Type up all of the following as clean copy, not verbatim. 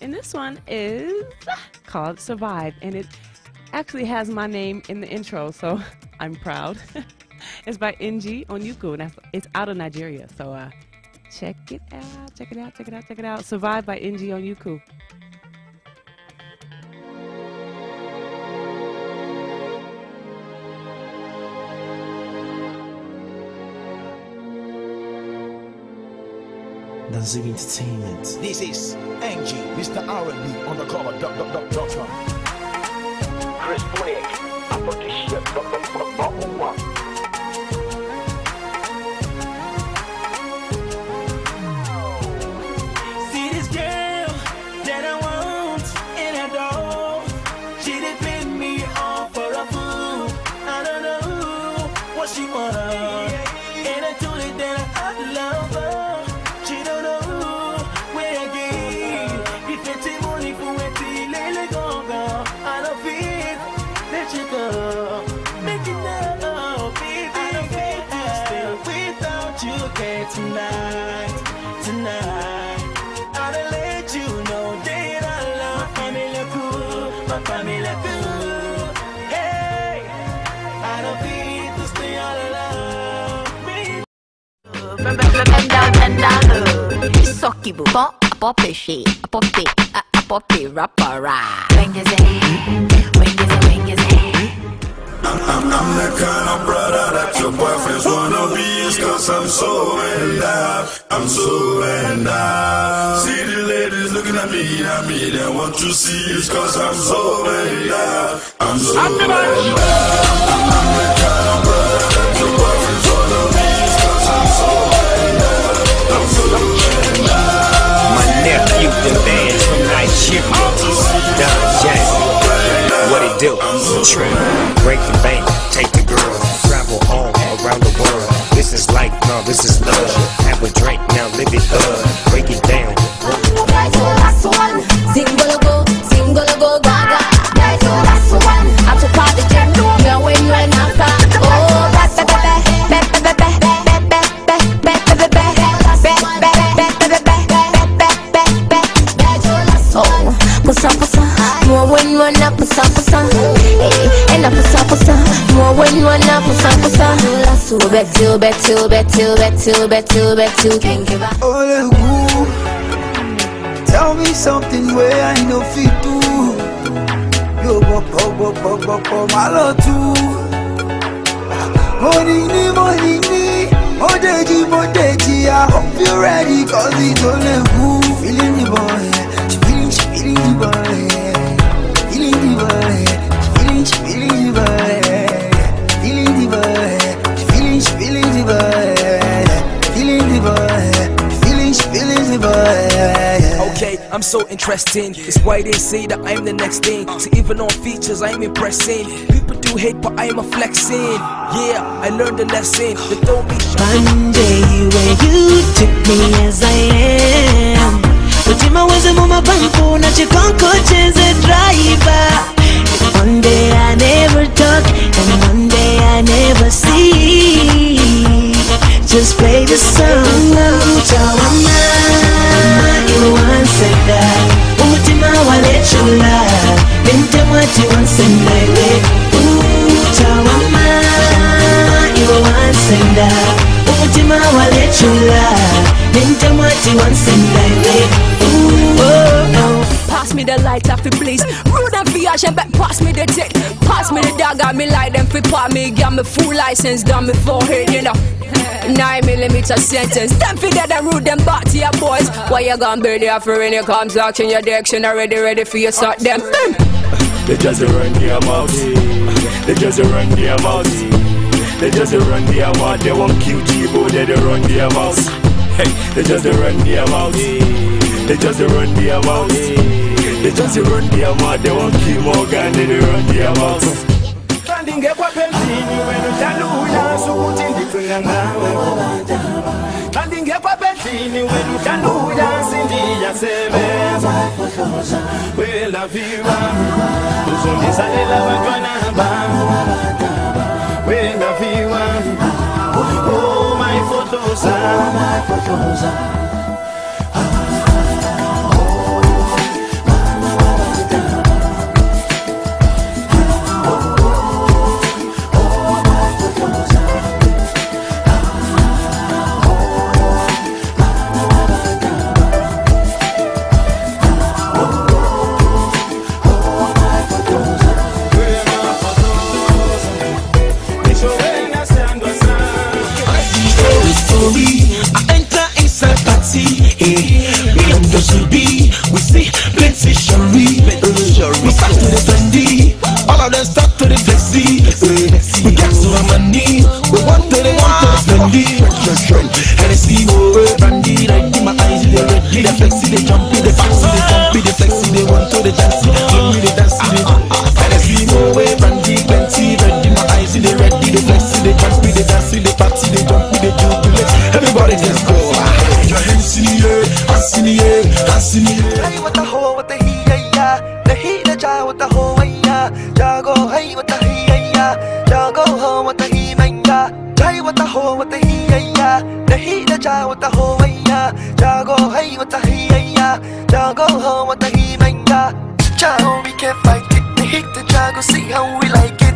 And this one is called Survive, and it actually has my name in the intro, so I'm proud. It's by NG Onyuku, and it's out of Nigeria, so check it out, check it out, check it out, check it out. Survive by NG Onyuku. Danzig Entertainment. This is NG, Mr. R&B, undercover, Dr. Chris Blake, I put this shit, See this girl that I want and I don't. She done pin me off for a fool. I don't know what she want, and I told her that I love her. Tonight, I'll let you know that I love my family cool. Hey, I don't feel to stay all alone. Sucky boo, pop shit, pop it, rapper. I'm the kind of brother that your boyfriends wanna be. It's cause I'm so in love, I'm so in love. See the ladies looking at me, they want to see. It's cause I'm so in love, I'm so in love. I'm the kind of brother that your boyfriends wanna be. It's cause I'm so in love, I'm so in love. My nephew, the band from Nigeria, Don Jackson. What it do? Trip, break the bank, take the girl, travel all around the world. This is life, no, this is love. Have a drink, now live it up. Break it down. Single go, gaga. I'm so proud of you. You're when you're not oh, more when one up a sample, and up a sample, more when one up a sample. So bet you, can't give up. Oh, tell me something where I know fit to. Yo, my love too. Modeji, I hope you're ready, cause it's only who feeling the boy. Feeling the boy. Okay, I'm so interesting. It's why they say that I'm the next thing. So even on features, I'm impressing. People do hate, but I'm a flexing. Yeah, I learned the lesson. They told me one day when you took me as I am. Utima weze mama banko na chikonko cheze driver. One day I never talk and one day I never see. Just play the song. Tawana in one second. Umutima wale chula. Binte mwati once and night. Tawana in one second. Umutima wale chula. Binte mwati once and night. Pass me the light off the please. Rude and fiage and back pass me the tick. Pass me the dog and me light them fi pop me. Got me full license down me forehead, you know. 9mm sentence. Them fi dead and rude them back to your boys. Why you gonna be there for when you come in your direction ready for you start them. They just run their mouth. They just run their mouth. They just run their mouth. They won't kill G-Bo, they run their mouth. Hey, they just run their mouth. They just run their mouth. They just run their mouth. They won't kill Morgan, they run their mouth. Standing up peltini when you tell you so put in the finger. Standing up peltini when you tell you Cindy Yasemes. We love you. So this I love you. We love you. Oh my photos. the ho, what the he ya, the he the ja, what the ho ya, jago hey, what the he ya, jago ho, what the he manga, jai what the ho, what the he ya, the he the ja, what the ho ya, jago hey, what the he ya, jago ho, what the he manga, jago we can't fight it, they hit the jago, see how we like it.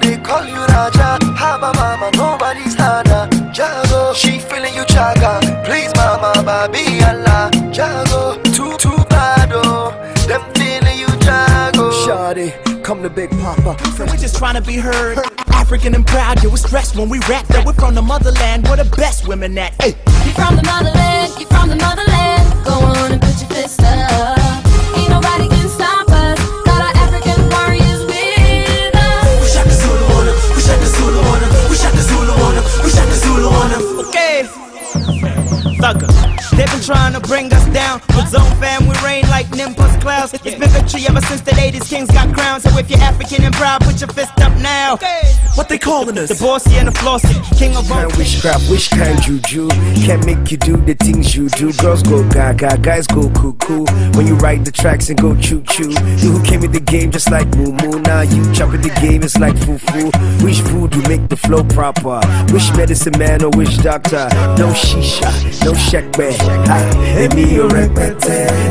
They call you Raja, Haba mama, nobody's harder. Jago, she feeling you chaga. Please mama, baby Allah. Jago, too bad oh. Them feeling you Jago. Shawty, come to Big Papa. So we're just trying to be heard. African and proud, yeah, we're stressed when we rap that we're from the motherland. We're the best women at. Hey. You from the motherland, you from the motherland. Go on and put your fist up. Ain't nobody can stop us. Got our African warriors with us. We shot the Zulu on them, we shot the Zulu on them, we shot the Zulu on them, we shot the Zulu on them. Okay. Thugger. They've been trying to bring us down, but Zone fam, we reign like Nimbus clouds. It's been victory ever since the 80s, kings got crowns. So if you're African and proud, put your fist up now. Okay. What they calling us? The bossy and the flossy, king of all. Witchcraft, which kind juju can't make you do the things you do. Girls go gaga, guys go cuckoo when you write the tracks and go choo choo. You who came in the game just like moo moo. Now you jump in the game, it's like foo foo. Which voodoo make the flow proper? Which medicine man or which doctor? No shisha, no shekbe. Let me repeat.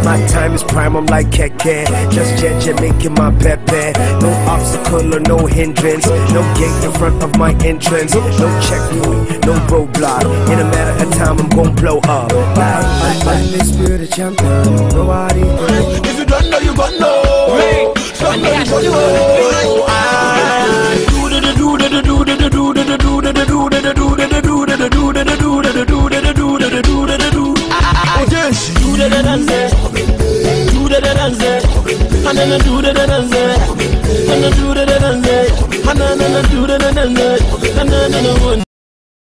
My time is prime, I'm like keke. Just jeje making my pepe. No obstacle or no hindrance. No gate in front of my entrance. No checkpoint, no roadblock. In a matter of time, I'm gon' blow up. I'm the spirit champion. Nobody. If you don't know, you gon' know. Don't know, you gon' know.